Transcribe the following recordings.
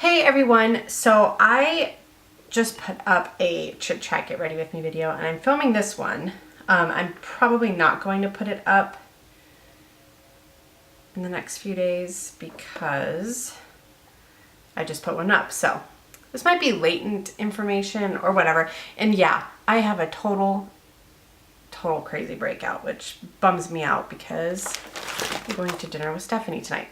Hey everyone, so I just put up a Chit Chat Get Ready With Me video and I'm filming this one. I'm probably not going to put it up in the next few days because I just put one up. So this might be latent information or whatever. And yeah, I have a total crazy breakout, which bums me out because I'm going to dinner with Stephanie tonight.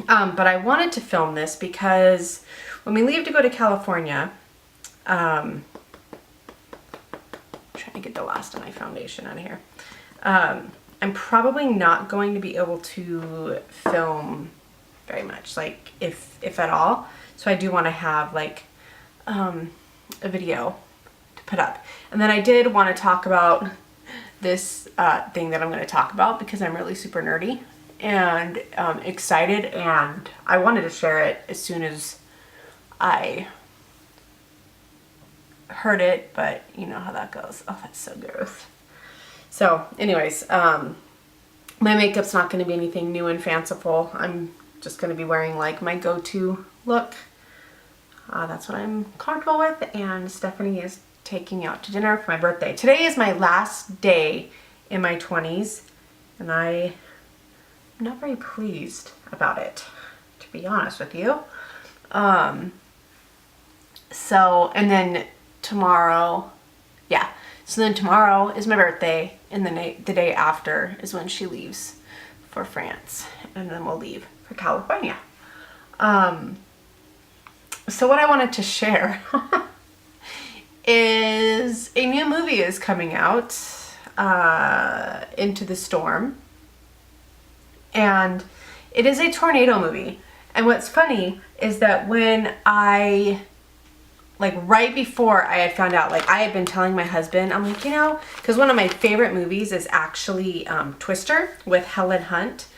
But I wanted to film this because when we leave to go to California, I'm trying to get the last of my foundation out of here. I'm probably not going to be able to film very much, like if at all. So I do want to have like a video to put up. And then I did want to talk about this thing that I'm going to talk about because I'm really super nerdy and excited, and I wanted to share it as soon as I heard it, but you know how that goes. Oh, that's so gross. So anyways, my makeup's not going to be anything new and fanciful. I'm just going to be wearing like my go-to look. That's what I'm comfortable with, and Stephanie is taking me out to dinner for my birthday. Today is my last day in my 20s, and I'm not very pleased about it, to be honest with you. So, and then tomorrow, yeah. So then tomorrow is my birthday, and then the day after is when she leaves for France, and then we'll leave for California. So what I wanted to share is a new movie is coming out, Into the Storm. And it is a tornado movie. And what's funny is that when right before I had found out, I had been telling my husband, I'm like, because one of my favorite movies is actually Twister with Helen Hunt.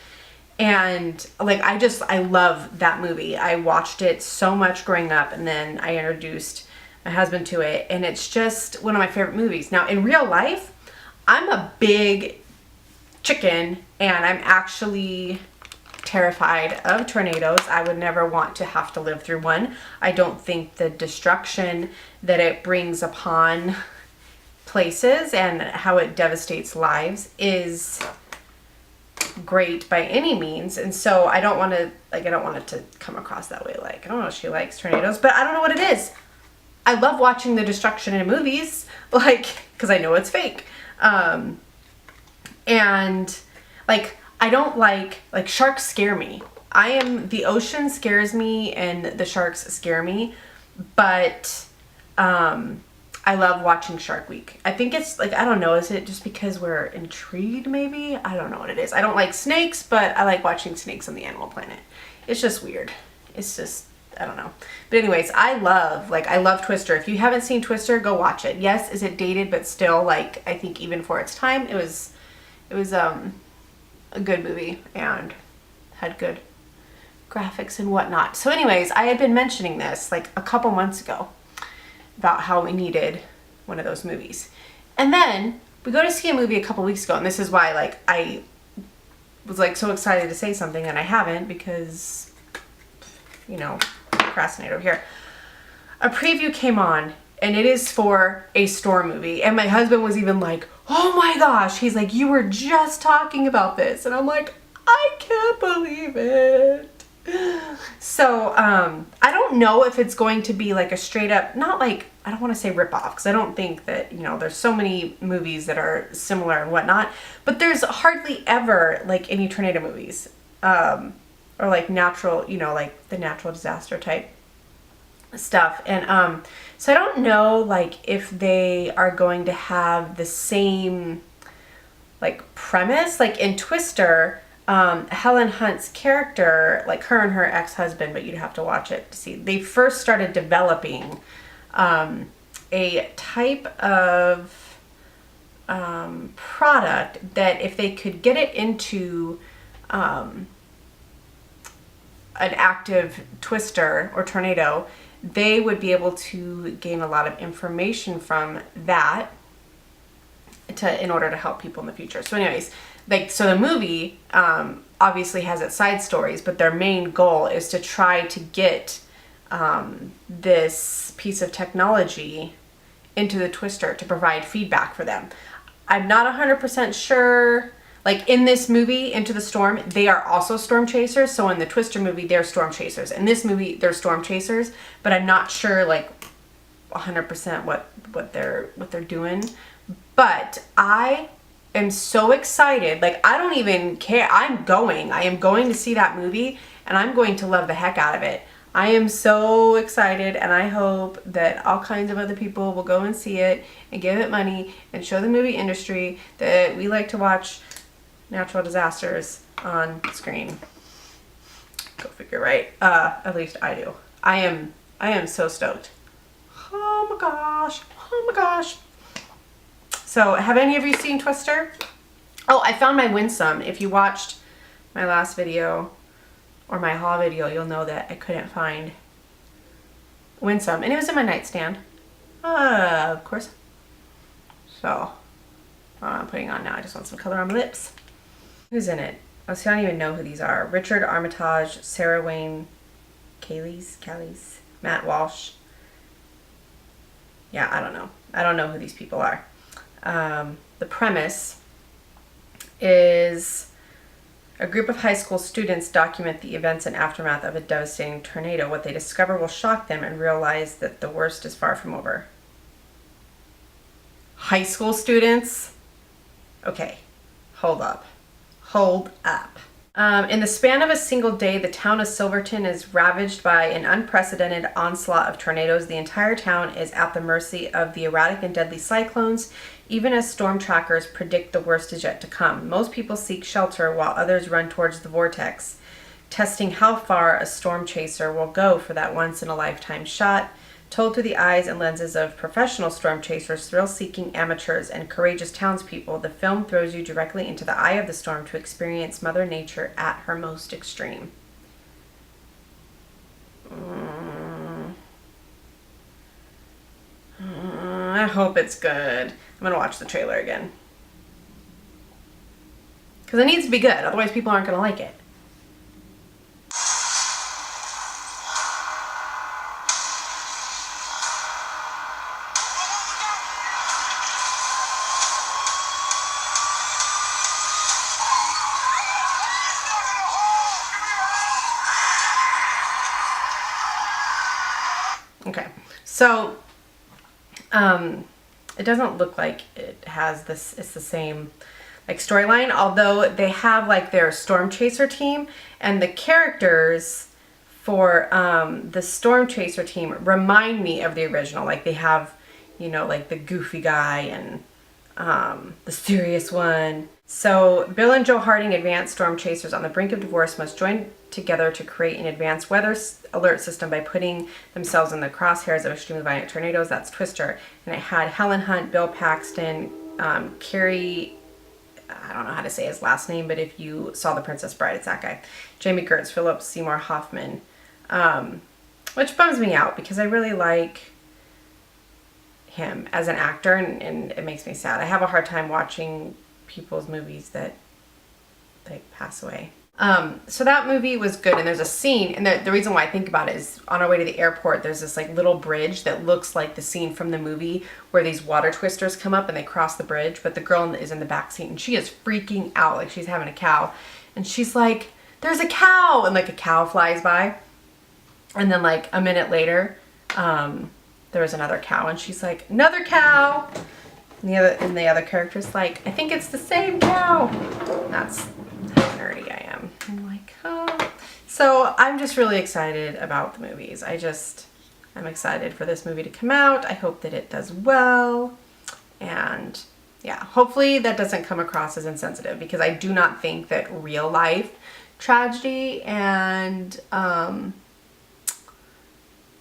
And I love that movie. I watched it so much growing up, and then I introduced my husband to it, and it's just one of my favorite movies. Now, in real life, I'm a big chicken, and I'm actually terrified of tornadoes. I would never want to have to live through one. I don't think the destruction that it brings upon places and how it devastates lives is great by any means. And so I don't want to, I don't want it to come across that way. I don't know if she likes tornadoes, but I don't know what it is. I love watching the destruction in movies, because I know it's fake. And I don't like sharks scare me. The ocean scares me and the sharks scare me, but I love watching Shark Week. I think it's I don't know, is it just because we're intrigued maybe? I don't know what it is. I don't like snakes, but I like watching snakes on the Animal Planet. It's just weird. It's just, I don't know. But anyways, I love Twister. If you haven't seen Twister, go watch it. Yes, is it dated, but still I think even for its time, it was a good movie and had good graphics and whatnot. So anyways, I had been mentioning this a couple months ago about how we needed one of those movies. And then we go to see a movie a couple weeks ago, and this is why I was so excited to say something, and I haven't because, procrastinate over here. A preview came on, and it is for a Storm movie. And my husband was even like, oh my gosh. He's like, you were just talking about this. And I'm like, I can't believe it. So, I don't know if it's going to be a straight up, not I don't want to say rip off, because I don't think that, there's so many movies that are similar and whatnot. But there's hardly ever any tornado movies, or natural, the natural disaster type stuff. And so I don't know if they are going to have the same premise. In Twister, Helen Hunt's character, her and her ex-husband, but you'd have to watch it to see, they first started developing a type of product that if they could get it into an active twister or tornado, they would be able to gain a lot of information from that in order to help people in the future. So anyways, so the movie obviously has its side stories, but their main goal is to try to get this piece of technology into the twister to provide feedback for them. I'm not 100% sure. Like in this movie, Into the Storm, they are also storm chasers. So in the Twister movie, they're storm chasers. In this movie, they're storm chasers, but I'm not sure like 100% what they're doing. But I am so excited. Like I don't even care. I am going to see that movie, and I'm going to love the heck out of it. I am so excited, and I hope that all kinds of other people will go and see it and give it money and show the movie industry that we like to watch natural disasters on screen. Go figure, right? At least I do. I am so stoked. Oh my gosh. Oh my gosh. So have any of you seen Twister? Oh, I found my Winsome. If you watched my last video or my haul video, you'll know that I couldn't find Winsome, and it was in my nightstand. Of course. So I'm putting on now. I just want some color on my lips. Who's in it? I don't even know who these are. Richard Armitage, Sarah Wayne Callies, Matt Walsh. Yeah, I don't know. I don't know who these people are. The premise is a group of high school students document the events and aftermath of a devastating tornado. What they discover will shock them and realize that the worst is far from over. High school students? Okay, hold up. In the span of a single day, the town of Silverton is ravaged by an unprecedented onslaught of tornadoes. The entire town is at the mercy of the erratic and deadly cyclones, even as storm trackers predict the worst is yet to come. Most people seek shelter while others run towards the vortex, testing how far a storm chaser will go for that once-in-a-lifetime shot. Told through the eyes and lenses of professional storm chasers, thrill-seeking amateurs, and courageous townspeople, the film throws you directly into the eye of the storm to experience Mother Nature at her most extreme. I hope it's good. I'm going to watch the trailer again. Because it needs to be good, otherwise people aren't going to like it. Okay, so it doesn't look like it has this, it's the same like storyline, although they have like their storm chaser team, and the characters for the storm chaser team remind me of the original. Like they have, you know, like the goofy guy and the serious one. So Bill and Joe Harding, advanced storm chasers on the brink of divorce, must join together to create an advanced weather alert system by putting themselves in the crosshairs of extremely violent tornadoes. That's Twister. And it had Helen Hunt, Bill Paxton, Carrie, I don't know how to say his last name, but if you saw The Princess Bride, it's that guy. Jamie Gertz, Philip Seymour Hoffman, which bums me out because I really like him as an actor, and it makes me sad. I have a hard time watching people's movies that like pass away. So that movie was good, and there's a scene, and the reason why I think about it is on our way to the airport, there's this like little bridge that looks like the scene from the movie where these water twisters come up and they cross the bridge, but the girl is in the back seat and she is freaking out like she's having a cow, and she's like, there's a cow, and like a cow flies by, and then like a minute later there was another cow, and she's like, another cow, and the other character's like, I think it's the same cow. That's how nerdy I am. I'm like, oh. So I'm just really excited about the movies. I'm excited for this movie to come out. I hope that it does well. And yeah, hopefully that doesn't come across as insensitive, because I do not think that real life tragedy and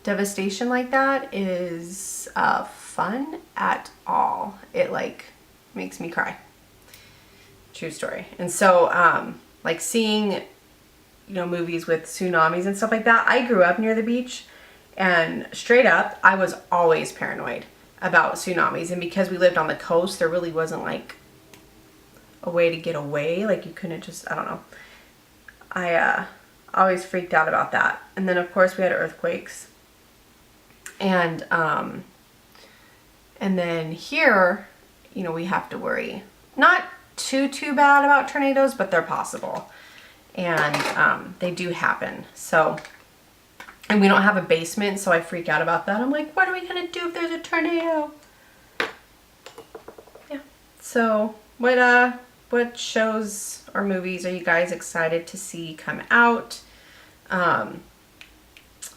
devastation like that is fun at all. It like makes me cry. True story. And so like seeing, you know, movies with tsunamis and stuff like that. I grew up near the beach, and straight up I was always paranoid about tsunamis, and because we lived on the coast, there really wasn't like a way to get away. Like you couldn't just, I don't know. I always freaked out about that. And then of course we had earthquakes And then here, you know, we have to worry. Not too bad about tornadoes, but they're possible. And they do happen. So, and we don't have a basement, so I freak out about that. I'm like, what are we gonna do if there's a tornado? Yeah. So what shows or movies are you guys excited to see come out? I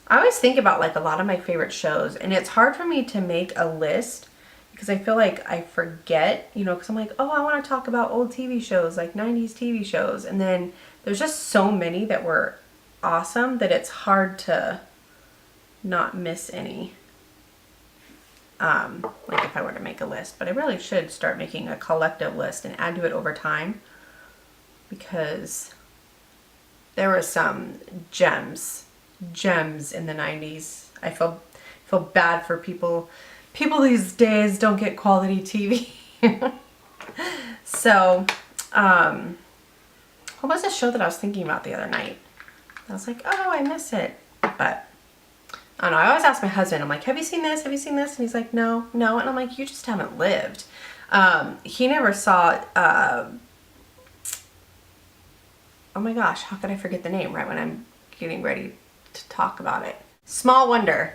always think about like a lot of my favorite shows, and it's hard for me to make a list because I feel like I forget, you know, because I'm like, oh, I want to talk about old TV shows, like 90s TV shows. And then there's just so many that were awesome that it's hard to not miss any. Like if I were to make a list, but I really should start making a collective list and add to it over time, because there were some gems in the 90s. I feel bad for people these days don't get quality TV. So, what was the show that I was thinking about the other night? I was like, oh, I miss it. But I don't know. I always ask my husband, I'm like, have you seen this? Have you seen this? And he's like, no. And I'm like, you just haven't lived. He never saw, oh my gosh, how could I forget the name right when I'm getting ready to talk about it? Small Wonder.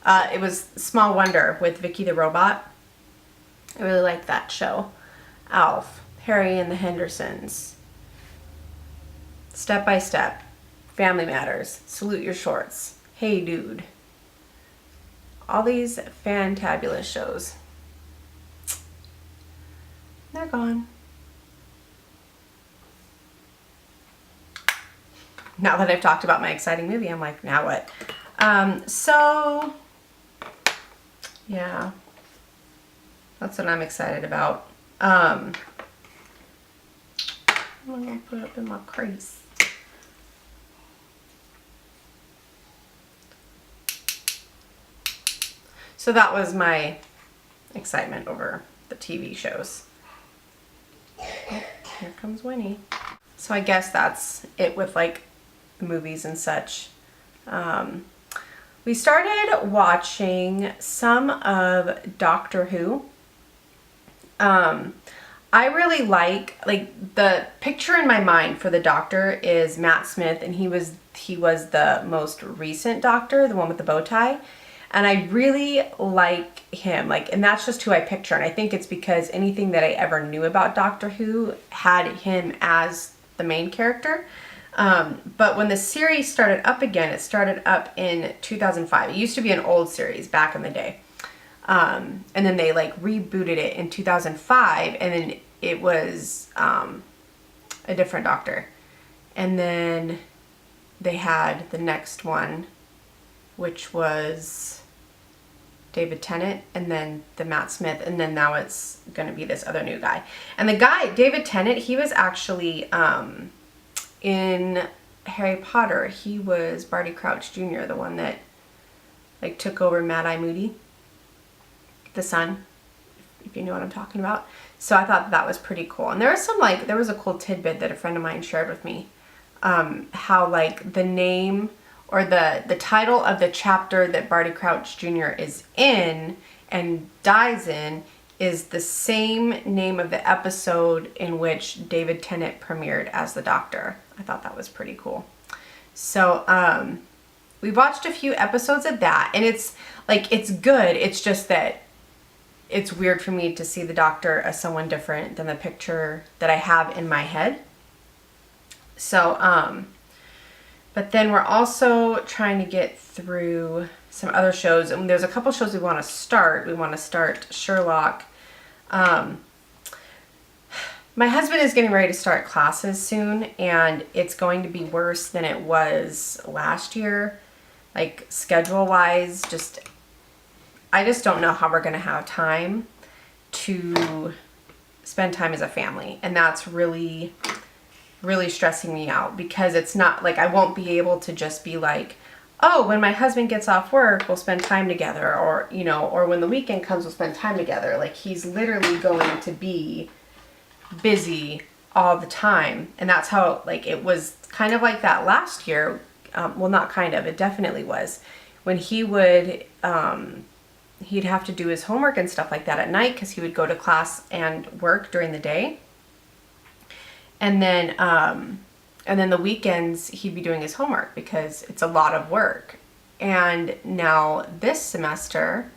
It was Small Wonder with Vicky the Robot. I really liked that show. Alf, Harry and the Hendersons, Step by Step, Family Matters, Salute Your Shorts, Hey Dude. All these fantabulous shows. They're gone. Now that I've talked about my exciting movie, I'm like, now what? So, yeah, that's what I'm excited about. I'm gonna put it up in my crease. So that was my excitement over the TV shows. Oh, here comes Winnie. So I guess that's it with like the movies and such. We started watching some of Doctor Who. I really like the picture in my mind for the Doctor is Matt Smith, and he was the most recent Doctor, the one with the bow tie. And I really like him, and that's just who I picture. And I think it's because anything that I ever knew about Doctor Who had him as the main character. But when the series started up again, it started up in 2005. It used to be an old series back in the day. And then they rebooted it in 2005, and then it was a different Doctor. And then they had the next one, which was David Tennant, and then the Matt Smith, and then now it's going to be this other new guy. And the guy, David Tennant, he was actually in Harry Potter. He was Barty Crouch Jr., the one that took over Mad Eye Moody, the son, if you know what I'm talking about. So I thought that was pretty cool. And there was some there was a cool tidbit that a friend of mine shared with me, how the name or the title of the chapter that Barty Crouch Jr. is in and dies in is the same name of the episode in which David Tennant premiered as the Doctor. I thought that was pretty cool. So we watched a few episodes of that, and it's good. It's just that it's weird for me to see the Doctor as someone different than the picture that I have in my head. So, but then we're also trying to get through some other shows, and there's a couple shows we want to start. We want to start Sherlock. My husband is getting ready to start classes soon, and it's going to be worse than it was last year, schedule-wise. I just don't know how we're going to have time to spend time as a family, and that's really stressing me out, because it's not I won't be able to just be oh, when my husband gets off work, we'll spend time together, or or when the weekend comes, we'll spend time together. He's literally going to be busy all the time, and that's how it was kind of like that last year. Well, not kind of, it definitely was. when he would, he'd have to do his homework and stuff like that at night because he would go to class and work during the day. And then the weekends he'd be doing his homework because it's a lot of work. And now this semester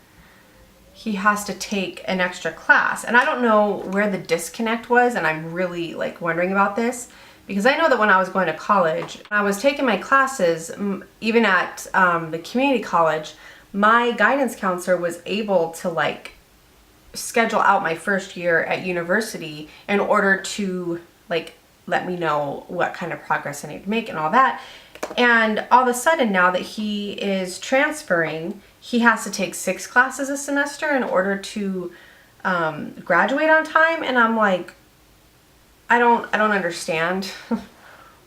he has to take an extra class. And I don't know where the disconnect was, and I'm really like wondering about this, because I know that when I was going to college, I was taking my classes, even at the community college, my guidance counselor was able to like schedule out my first year at university in order to like let me know what kind of progress I need to make and all that. And all of a sudden, now that he is transferring, he has to take 6 classes a semester in order to graduate on time. And I'm like, I don't understand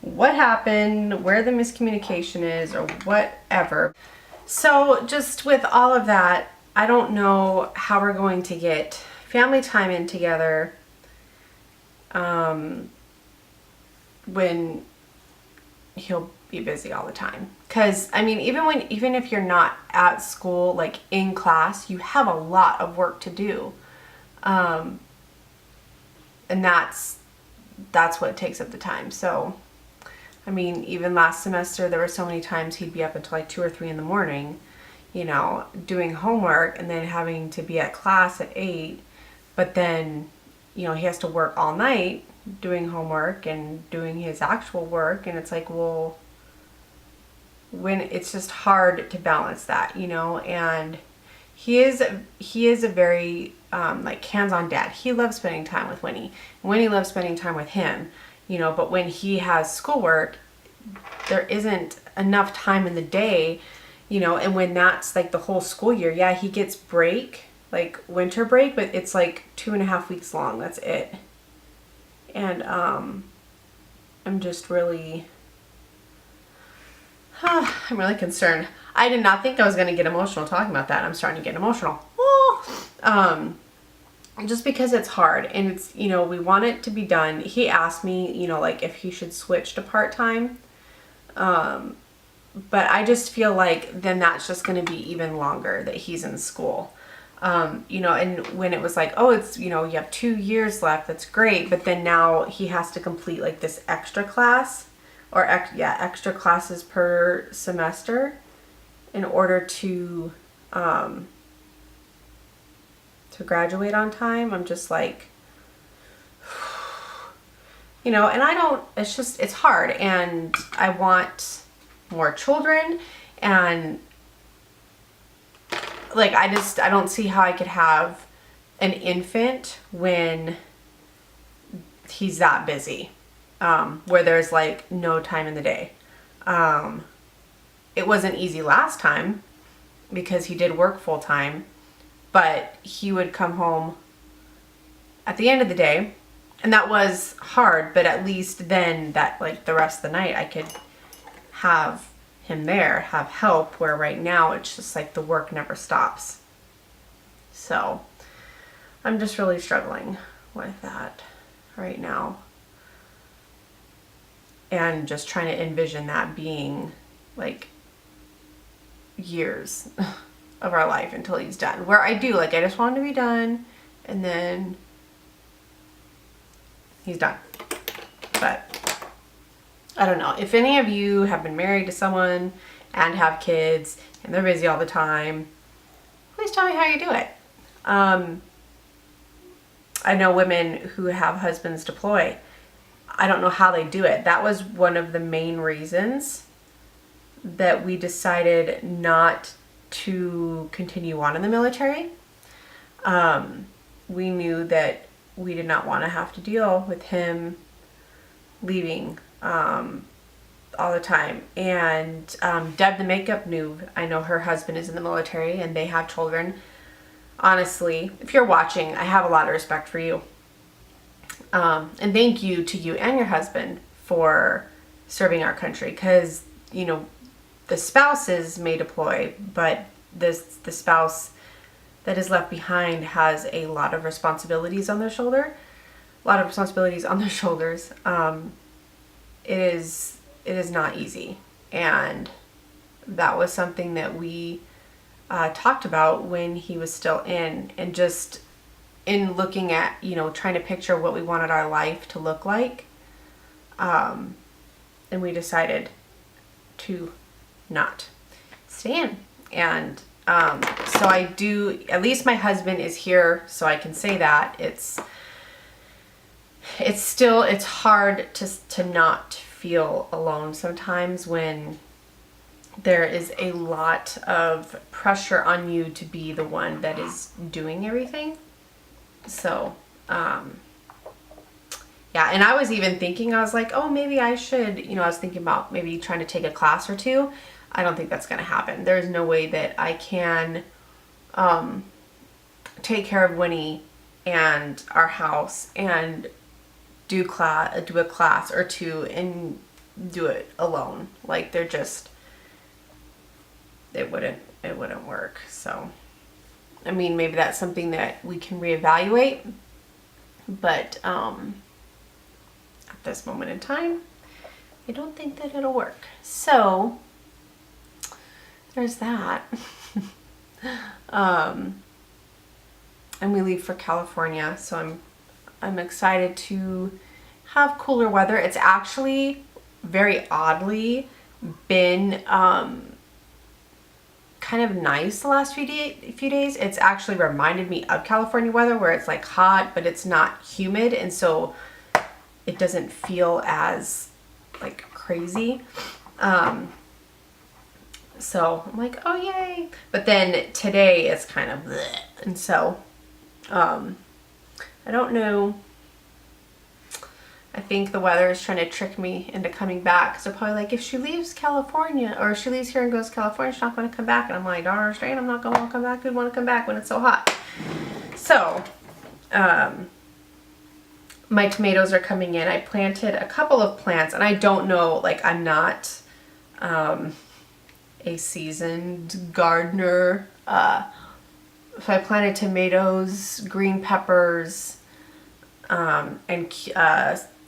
what happened, where the miscommunication is, or whatever. So just with all of that, I don't know how we're going to get family time in together when he'll be busy all the time. Because I mean, even if you're not at school, like in class, you have a lot of work to do, and that's what takes up the time. So I mean, even last semester there were so many times he'd be up until like 2 or 3 in the morning, you know, doing homework, and then having to be at class at 8, but then, you know, he has to work all night doing homework and doing his actual work. And it's like, well, when it's just hard to balance that, you know. And he is a very like hands-on dad. He loves spending time with Winnie. Winnie loves spending time with him, you know. But when he has schoolwork, there isn't enough time in the day, you know. And when that's like the whole school year, yeah, he gets break, like winter break, but it's like 2.5 weeks long. That's it. And I'm just really I'm really concerned. I did not think I was going to get emotional talking about that. I'm starting to get emotional. Just because it's hard, and it's, you know, we want it to be done. He asked me, you know, like if he should switch to part-time. But I just feel like then that's just going to be even longer that he's in school. You know, and when it was like, oh, it's, you know, you have 2 years left, that's great. But then now he has to complete like this extra class, or extra classes per semester in order to graduate on time. I'm just like, you know, and it's hard, and I want more children, and like, I don't see how I could have an infant when he's that busy, where there's like no time in the day. It wasn't easy last time because he did work full time, but he would come home at the end of the day, and that was hard, but at least then that, like, the rest of the night I could have him there, have help, where right now it's just like the work never stops. So I'm just really struggling with that right now, and just trying to envision that being like years of our life until he's done, where I just want him to be done and then he's done. But I don't know. If any of you have been married to someone and have kids and they're busy all the time, please tell me how you do it. I know women who have husbands deploy. I don't know how they do it. That was one of the main reasons that we decided not to continue on in the military. We knew that we did not want to have to deal with him leaving all the time. And Deb the makeup noob, I know her husband is in the military and they have children. Honestly, if you're watching, I have a lot of respect for you. And thank you to you and your husband for serving our country, because, you know, the spouses may deploy, but the spouse that is left behind has a lot of responsibilities on their shoulders. It is not easy, and that was something that we talked about when he was still in, and just in looking at, you know, trying to picture what we wanted our life to look like. And we decided to not stay in. And so I do, at least my husband is here, so I can say that. It's still, it's hard to not feel alone sometimes when there is a lot of pressure on you to be the one that is doing everything. So, yeah, and I was even thinking, I was like, oh, maybe I should, you know, I was thinking about maybe trying to take a class or two. I don't think that's going to happen. There's no way that I can take care of Winnie and our house and do a class or two and do it alone. Like, they're just, it wouldn't work. So, I mean, maybe that's something that we can reevaluate, but at this moment in time, I don't think that it'll work. So there's that. And we leave for California, so I'm excited to have cooler weather. It's actually very oddly been kind of nice the last few days. It's actually reminded me of California weather, where it's like hot, but it's not humid, and so it doesn't feel as like crazy. So I'm like, oh yay. But then today it's kind of bleh. And so I don't know. I think the weather is trying to trick me into coming back, because they're probably like, if she leaves California, or if she leaves here and goes to California, she's not going to come back. And I'm like, darn straight, I'm not going to want to come back. Who'd want to come back when it's so hot? So, my tomatoes are coming in. I planted a couple of plants, and I don't know, like, I'm not a seasoned gardener. So I planted tomatoes, green peppers, and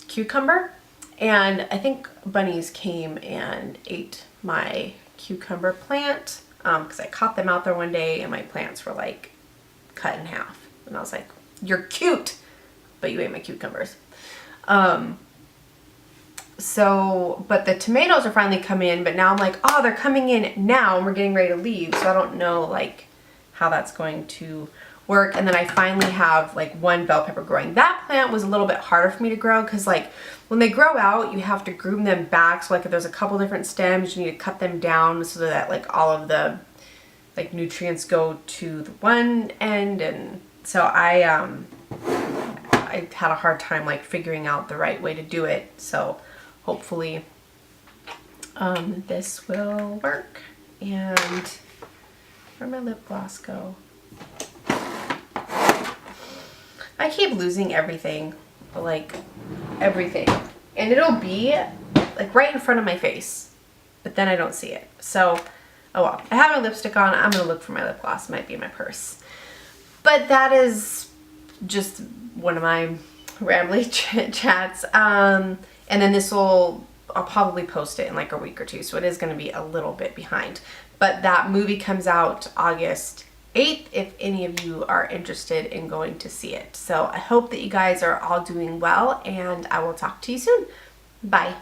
cucumber, and I think bunnies came and ate my cucumber plant because I caught them out there one day and my plants were like cut in half, and I was like, you're cute, but you ate my cucumbers. So, but the tomatoes are finally coming in, but now I'm like, oh, they're coming in now and we're getting ready to leave, so I don't know like how that's going to work. And then I finally have like one bell pepper growing. That plant was a little bit harder for me to grow, because like when they grow out, you have to groom them back. So like if there's a couple different stems, you need to cut them down so that like all of the like nutrients go to the one end. And so I had a hard time like figuring out the right way to do it. So hopefully this will work. And where'd my lip gloss go? I keep losing everything, like everything, and it'll be like right in front of my face, but then I don't see it. So, oh well. I have my lipstick on. I'm gonna look for my lip gloss. It might be in my purse. But that is just one of my rambly chats. And then I'll probably post it in like a week or two, so it is gonna be a little bit behind. But that movie comes out August 8th, if any of you are interested in going to see it. So I hope that you guys are all doing well, and I will talk to you soon. Bye.